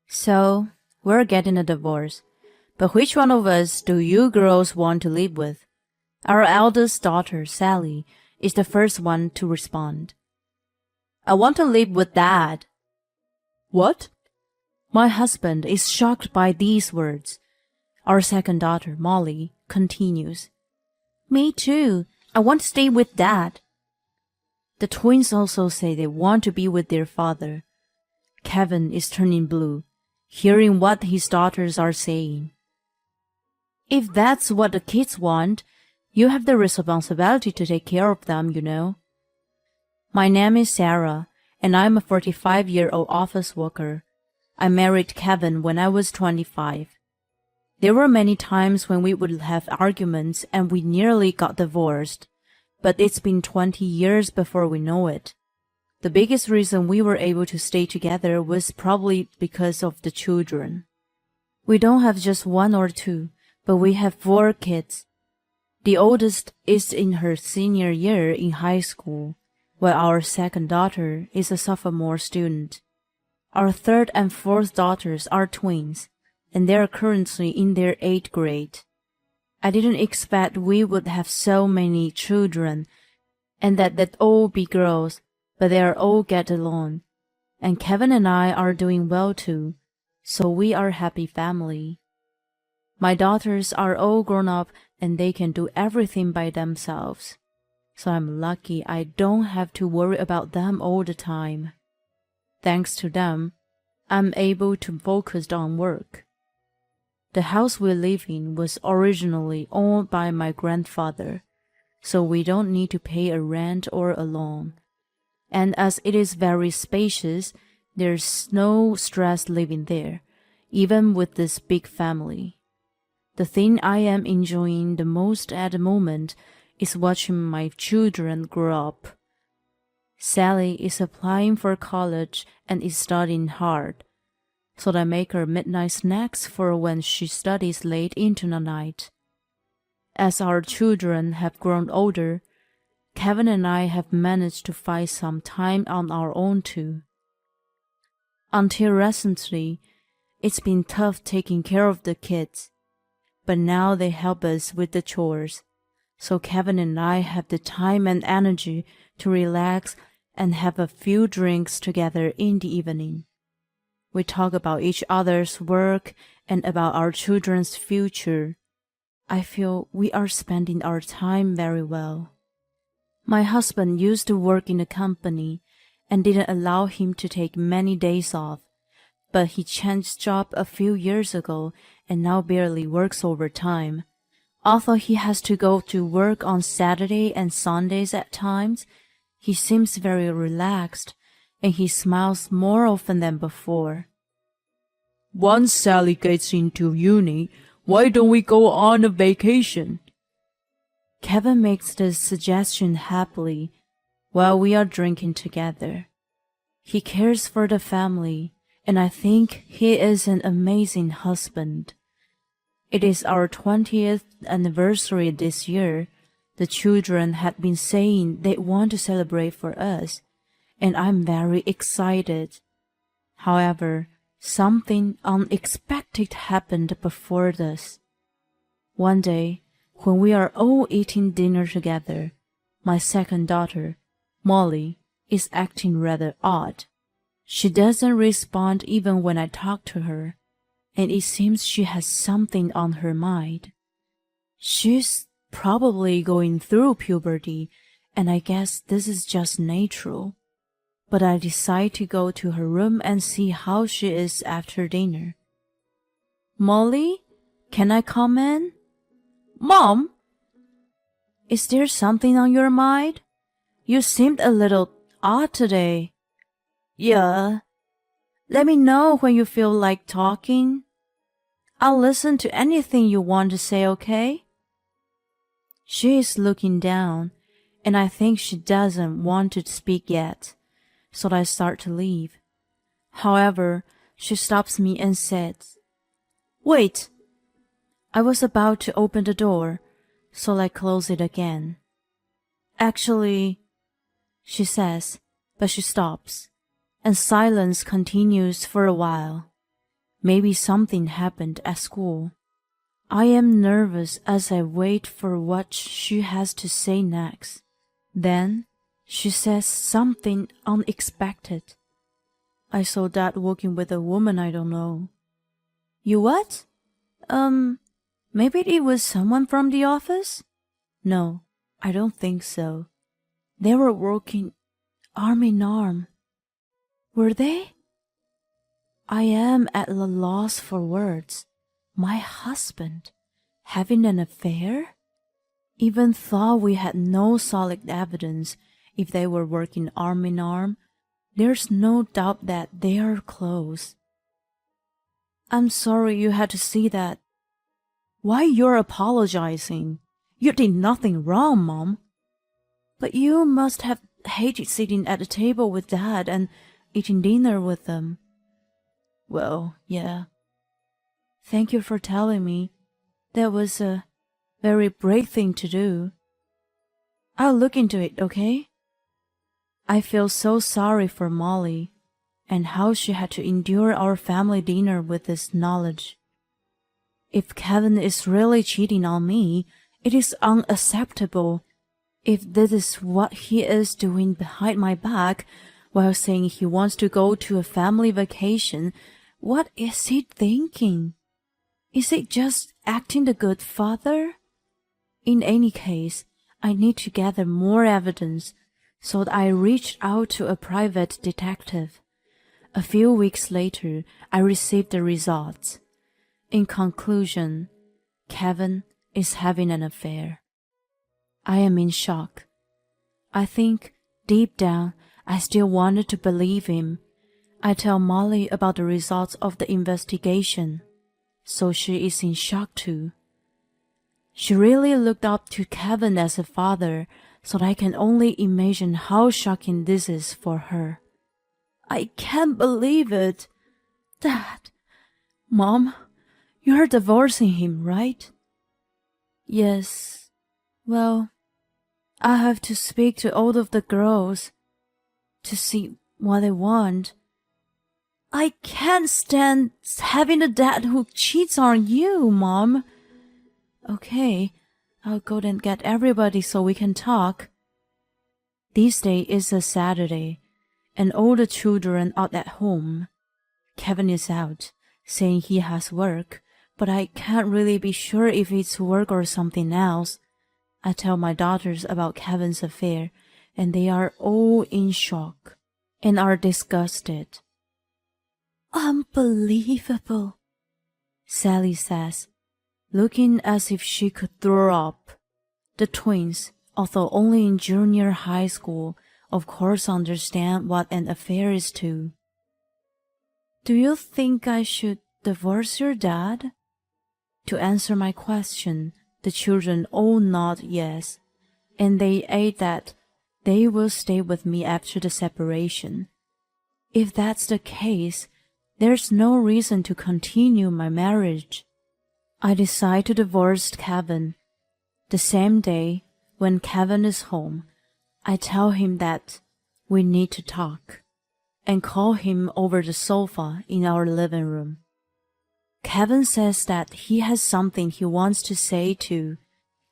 So, we're getting a divorce. But which one of us do you girls want to live with? Our eldest daughter, Sally, is the first one to respond. I want to live with Dad. What? My husband is shocked by these words. Our second daughter, Molly, continues. Me too. I want to stay with Dad. The twins also say they want to be with their father. Kevin is turning blue, hearing what his daughters are saying. If that's what the kids want, you have the responsibility to take care of them, you know. My name is Sarah, and I'm a 45-year-old office worker. I married Kevin when I was 25. There were many times when we would have arguments and we nearly got divorced, but it's been 20 years before we know it. The biggest reason we were able to stay together was probably because of the children. We don't have just one or two, but we have 4 kids. The oldest is in her senior year in high school, while our second daughter is a sophomore student. Our third and fourth daughters are twins, and they are currently in their 8th grade. I didn't expect we would have so many children, and that they'd all be girls, but they are all get along. And Kevin and I are doing well too, so we are a happy family. My daughters are all grown up and they can do everything by themselves, so I'm lucky I don't have to worry about them all the time. Thanks to them, I'm able to focus on work. The house we live in was originally owned by my grandfather, so we don't need to pay a rent or a loan. And as it is very spacious, there's no stress living there, even with this big family. The thing I am enjoying the most at the moment is watching my children grow up. Sally is applying for college and is studying hard, so I make her midnight snacks for when she studies late into the night. As our children have grown older, Kevin and I have managed to find some time on our own too. Until recently, it's been tough taking care of the kids, but now they help us with the chores, so Kevin and I have the time and energy to relax and have a few drinks together in the evening. We talk about each other's work and about our children's future. I feel we are spending our time very well. My husband used to work in a company and didn't allow him to take many days off, but he changed job a few years ago and now barely works overtime. Although he has to go to work on Saturday and Sundays at times, he seems very relaxed and he smiles more often than before. Once Sally gets into uni, why don't we go on a vacation? Kevin makes this suggestion happily while we are drinking together. He cares for the family, and I think he is an amazing husband. It is our 20th anniversary this year. The children had been saying they want to celebrate for us, and I'm very excited. However, something unexpected happened before this. One day, when we are all eating dinner together, my second daughter, Molly, is acting rather odd. She doesn't respond even when I talk to her, and it seems she has something on her mind. She's probably going through puberty, and I guess this is just natural. But I decide to go to her room and see how she is after dinner. Molly, can I come in? Mom? Is there something on your mind? You seemed a little odd today. Yeah. Let me know when you feel like talking. I'll listen to anything you want to say, okay? She is looking down, and I think she doesn't want to speak yet, so I start to leave. However, she stops me and says, Wait! I was about to open the door, so I close it again. Actually, she says, but she stops, and silence continues for a while. Maybe something happened at school. I am nervous as I wait for what she has to say next. Then she says something unexpected. I saw Dad walking with a woman I don't know. You what? Maybe it was someone from the office? No, I don't think so. They were working arm in arm. Were they? I am at a loss for words. My husband having an affair? Even though we had no solid evidence if they were working arm in arm, there's no doubt that they are close. I'm sorry you had to see that. Why you're apologizing? You did nothing wrong, Mom. But you must have hated sitting at the table with Dad and eating dinner with them. Well, yeah. Thank you for telling me. That was a very brave thing to do. I'll look into it, okay? I feel so sorry for Molly and how she had to endure our family dinner with this knowledge. If Kevin is really cheating on me, it is unacceptable. If this is what he is doing behind my back while saying he wants to go to a family vacation, what is he thinking? Is he just acting the good father? In any case, I need to gather more evidence, so I reached out to a private detective. A few weeks later, I received the results. In conclusion, Kevin is having an affair. I am in shock. I think, deep down, I still wanted to believe him. I tell Molly about the results of the investigation, so she is in shock too. She really looked up to Kevin as a father, so I can only imagine how shocking this is for her. I can't believe it. Dad, Mom, you're divorcing him, right? Yes. Well, I have to speak to all of the girls to see what they want. I can't stand having a dad who cheats on you, Mom. Okay, I'll go and get everybody so we can talk. This day is a Saturday, and all the children are at home. Kevin is out, saying he has work, but I can't really be sure if it's work or something else. I tell my daughters about Kevin's affair, and they are all in shock and are disgusted. Unbelievable, Sally says, looking as if she could throw up. The twins, although only in junior high school, of course understand what an affair is too. Do you think I should divorce your dad? To answer my question, the children all nod yes, and they add that they will stay with me after the separation. If that's the case, there's no reason to continue my marriage. I decide to divorce Kevin. The same day, when Kevin is home, I tell him that we need to talk, and call him over the sofa in our living room. Kevin says that he has something he wants to say too,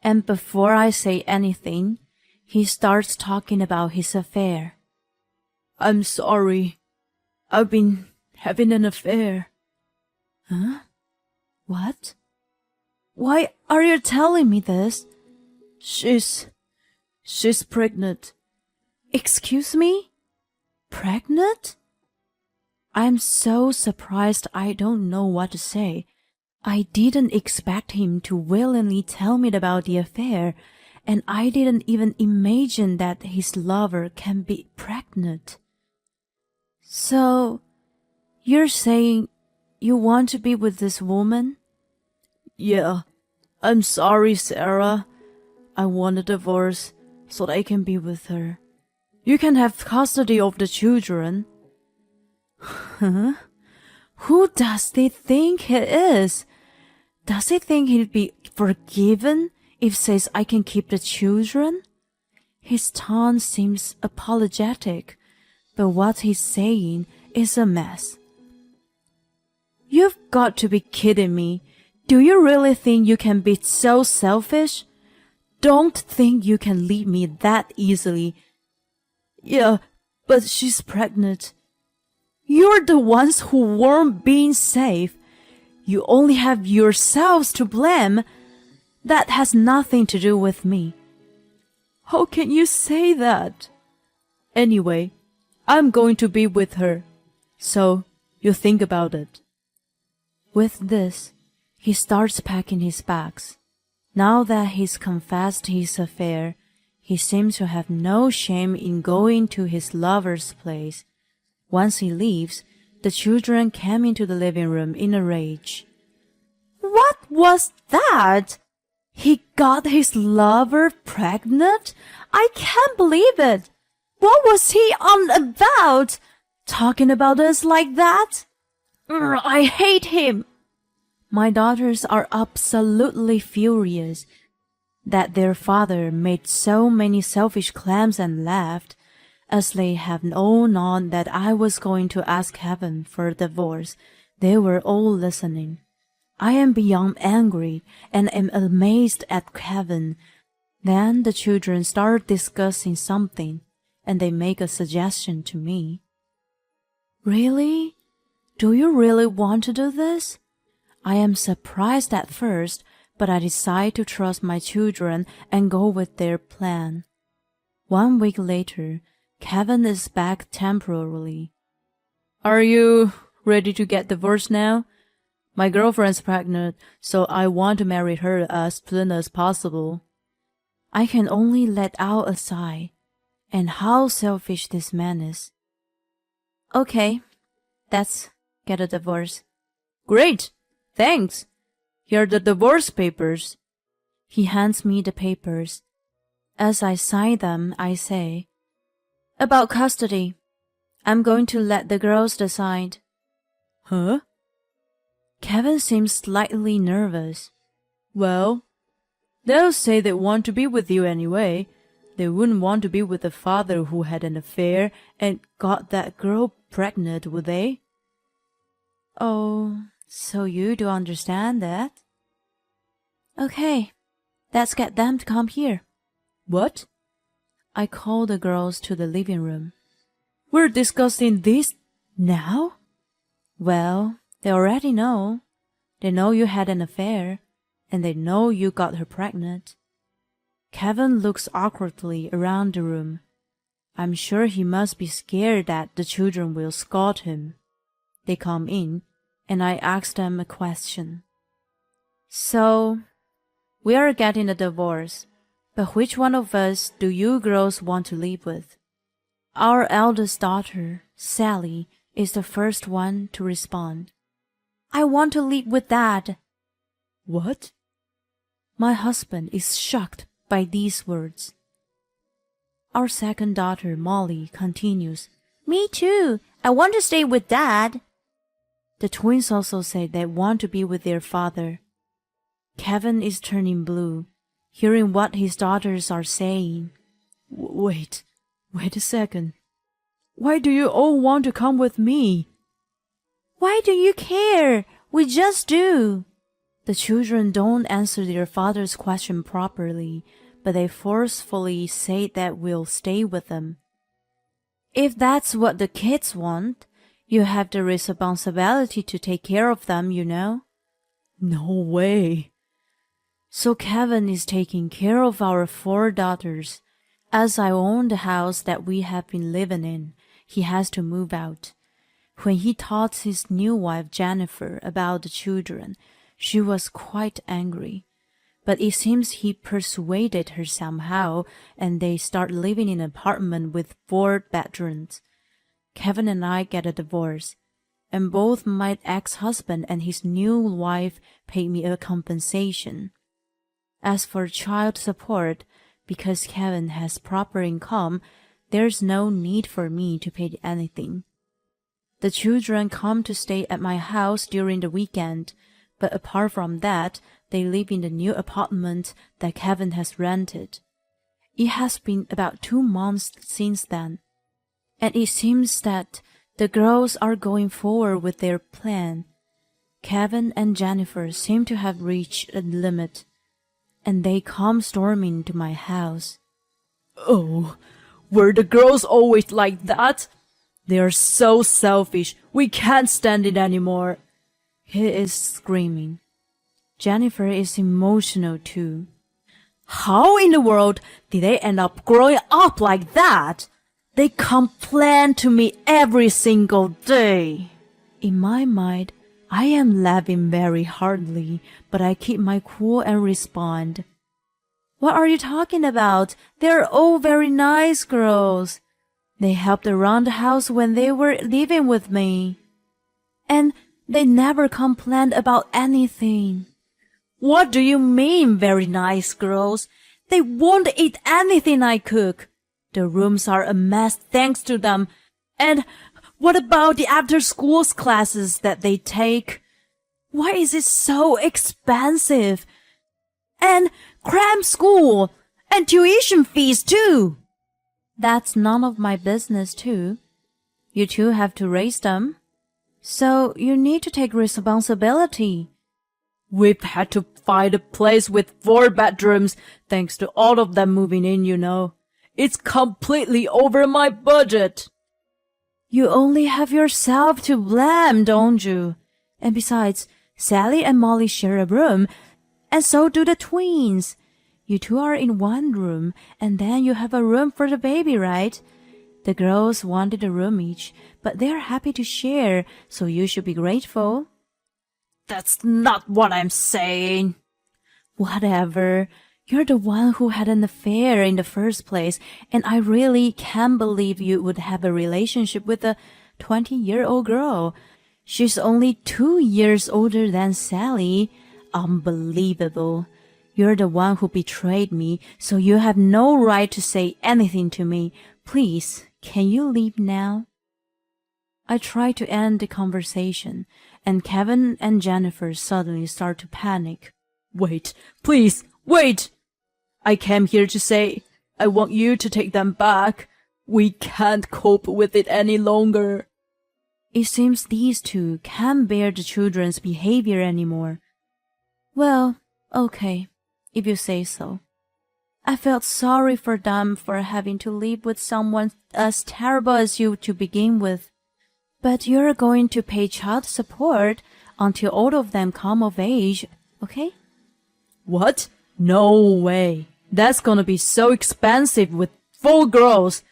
and before I say anything, he starts talking about his affair. I'm sorry. I've been having an affair. Huh? What? Why are you telling me this? She's pregnant. Excuse me? Pregnant? I'm so surprised I don't know what to say. I didn't expect him to willingly tell me about the affair, and I didn't even imagine that his lover can be pregnant. So, you're saying you want to be with this woman? Yeah. I'm sorry, Sarah. I want a divorce so that I can be with her. You can have custody of the children. Huh? Who does he think he is? Does he think he'd be forgiven if says I can keep the children? His tone seems apologetic, but what he's saying is a mess. You've got to be kidding me. Do you really think you can be so selfish? Don't think you can leave me that easily. Yeah, but she's pregnant. You're the ones who weren't being safe. You only have yourselves to blame. That has nothing to do with me. How can you say that? Anyway, I'm going to be with her. So, you think about it. With this, he starts packing his bags. Now that he's confessed his affair, he seems to have no shame in going to his lover's place. Once he leaves, the children came into the living room in a rage. What was that? He got his lover pregnant? I can't believe it. What was he on about? Talking about us like that? I hate him. My daughters are absolutely furious that their father made so many selfish claims and laughed. As they have all known that I was going to ask heaven for a divorce, they were all listening. I am beyond angry and am amazed at heaven. Then the children start discussing something, and they make a suggestion to me. Really? Do you really want to do this? I am surprised at first, but I decide to trust my children and go with their plan. 1 week later, Kevin is back temporarily. Are you ready to get divorced now? My girlfriend's pregnant, so I want to marry her as soon as possible. I can only let out a sigh. And how selfish this man is. Okay, let's get a divorce. Great, thanks. Here are the divorce papers. He hands me the papers. As I sign them, I say, about custody. I'm going to let the girls decide. Huh? Kevin seems slightly nervous. Well, they'll say they want to be with you anyway. They wouldn't want to be with a father who had an affair and got that girl pregnant, would they? Oh, so you do understand that? Okay, let's get them to come here. What? I call the girls to the living room. We're discussing this now? Well, they already know. They know you had an affair, and they know you got her pregnant. Kevin looks awkwardly around the room. I'm sure he must be scared that the children will scold him. They come in, and I ask them a question. So, we are getting a divorce, but which one of us do you girls want to live with? Our eldest daughter, Sally, is the first one to respond. I want to live with Dad. What? My husband is shocked by these words. Our second daughter, Molly, continues. Me too. I want to stay with Dad. The twins also say they want to be with their father. Kevin is turning blue, hearing what his daughters are saying. Wait a second. Why do you all want to come with me? Why do you care? We just do. The children don't answer their father's question properly, but they forcefully say that we'll stay with them. If that's what the kids want, you have the responsibility to take care of them, you know? No way. So Kevin is taking care of our 4 daughters. As I own the house that we have been living in, he has to move out. When he told his new wife Jennifer about the children, she was quite angry. But it seems he persuaded her somehow, and they start living in an apartment with 4 bedrooms. Kevin and I get a divorce, and both my ex-husband and his new wife pay me a compensation. As for child support, because Kevin has proper income, there's no need for me to pay anything. The children come to stay at my house during the weekend, but apart from that, they live in the new apartment that Kevin has rented. It has been about 2 months since then, and it seems that the girls are going forward with their plan. Kevin and Jennifer seem to have reached a limit, and they come storming to my house. Oh, were the girls always like that? They are so selfish. We can't stand it anymore. He is screaming. Jennifer is emotional too. How in the world did they end up growing up like that? They complain to me every single day. In my mind, I am laughing very hardly, but I keep my cool and respond. What are you talking about? They're all very nice girls. They helped around the house when they were living with me. And they never complained about anything. What do you mean, very nice girls? They won't eat anything I cook. The rooms are a mess thanks to them. And what about the after-school classes that they take? Why is it so expensive? And cram school and tuition fees too. That's none of my business too. You two have to raise them. So you need to take responsibility. We've had to find a place with 4 bedrooms thanks to all of them moving in, you know. It's completely over my budget. You only have yourself to blame, don't you? And besides, Sally and Molly share a room, and so do the twins. You two are in one room, and then you have a room for the baby, right? The girls wanted a room each, but they're happy to share, so you should be grateful. That's not what I'm saying. Whatever. You're the one who had an affair in the first place, and I really can't believe you would have a relationship with a 20-year-old girl. She's only 2 years older than Sally. Unbelievable. You're the one who betrayed me, so you have no right to say anything to me. Please, can you leave now? I try to end the conversation, and Kevin and Jennifer suddenly start to panic. Wait, please, wait! I came here to say, I want you to take them back. We can't cope with it any longer. It seems these two can't bear the children's behavior anymore. Well, okay, if you say so. I felt sorry for them for having to live with someone as terrible as you to begin with. But you're going to pay child support until all of them come of age, okay? What? No way. That's gonna be so expensive with 4 girls.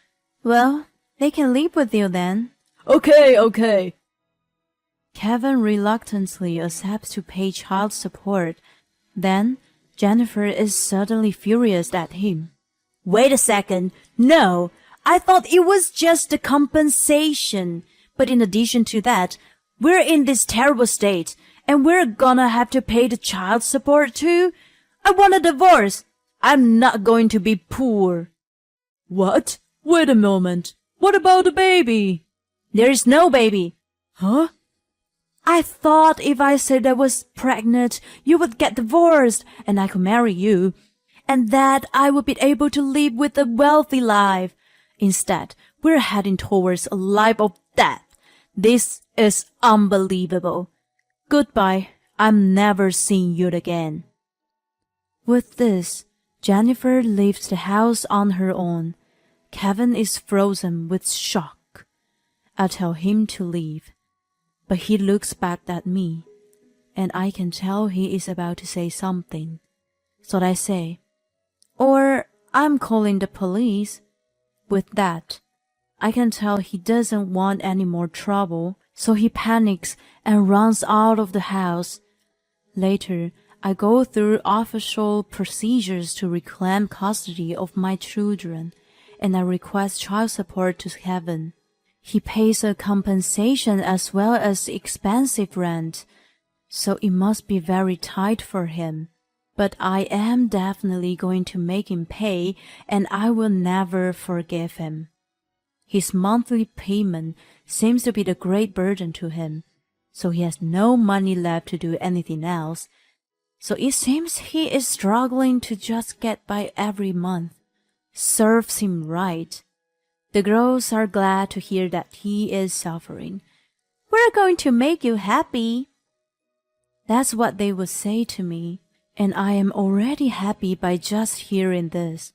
Well, they can live with you then. Okay. Kevin reluctantly accepts to pay child support. Then, Jennifer is suddenly furious at him. Wait a second. No, I thought it was just a compensation. But in addition to that, we're in this terrible state, and we're gonna have to pay the child support too? I want a divorce. I'm not going to be poor. What? Wait a moment. What about the baby? There is no baby. Huh? I thought if I said I was pregnant, you would get divorced and I could marry you, and that I would be able to live with a wealthy life. Instead, we're heading towards a life of death. This is unbelievable. Goodbye. I'm never seeing you again. With this, Jennifer leaves the house on her own. Kevin is frozen with shock. I tell him to leave, but he looks back at me, and I can tell he is about to say something. So I say, or I'm calling the police. With that, I can tell he doesn't want any more trouble, so he panics and runs out of the house. Later, I go through official procedures to reclaim custody of my children, and I request child support to Kevin. He pays a compensation as well as expensive rent, so it must be very tight for him. But I am definitely going to make him pay, and I will never forgive him. His monthly payment seems to be the great burden to him, so he has no money left to do anything else. So it seems he is struggling to just get by every month. Serves him right. The girls are glad to hear that he is suffering. We're going to make you happy. That's what they would say to me, and I am already happy by just hearing this.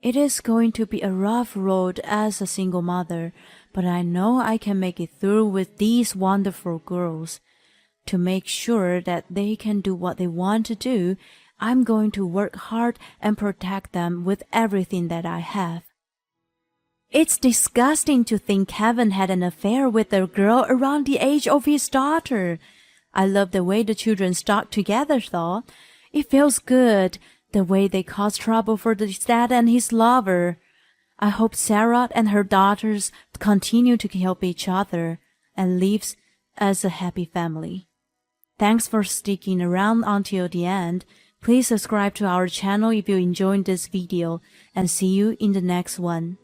It is going to be a rough road as a single mother, but I know I can make it through with these wonderful girls. To make sure that they can do what they want to do, I'm going to work hard and protect them with everything that I have. It's disgusting to think Kevin had an affair with a girl around the age of his daughter. I love the way the children stuck together, though. It feels good, the way they caused trouble for his dad and his lover. I hope Sarah and her daughters continue to help each other and live as a happy family. Thanks for sticking around until the end. Please subscribe to our channel if you enjoyed this video, and see you in the next one.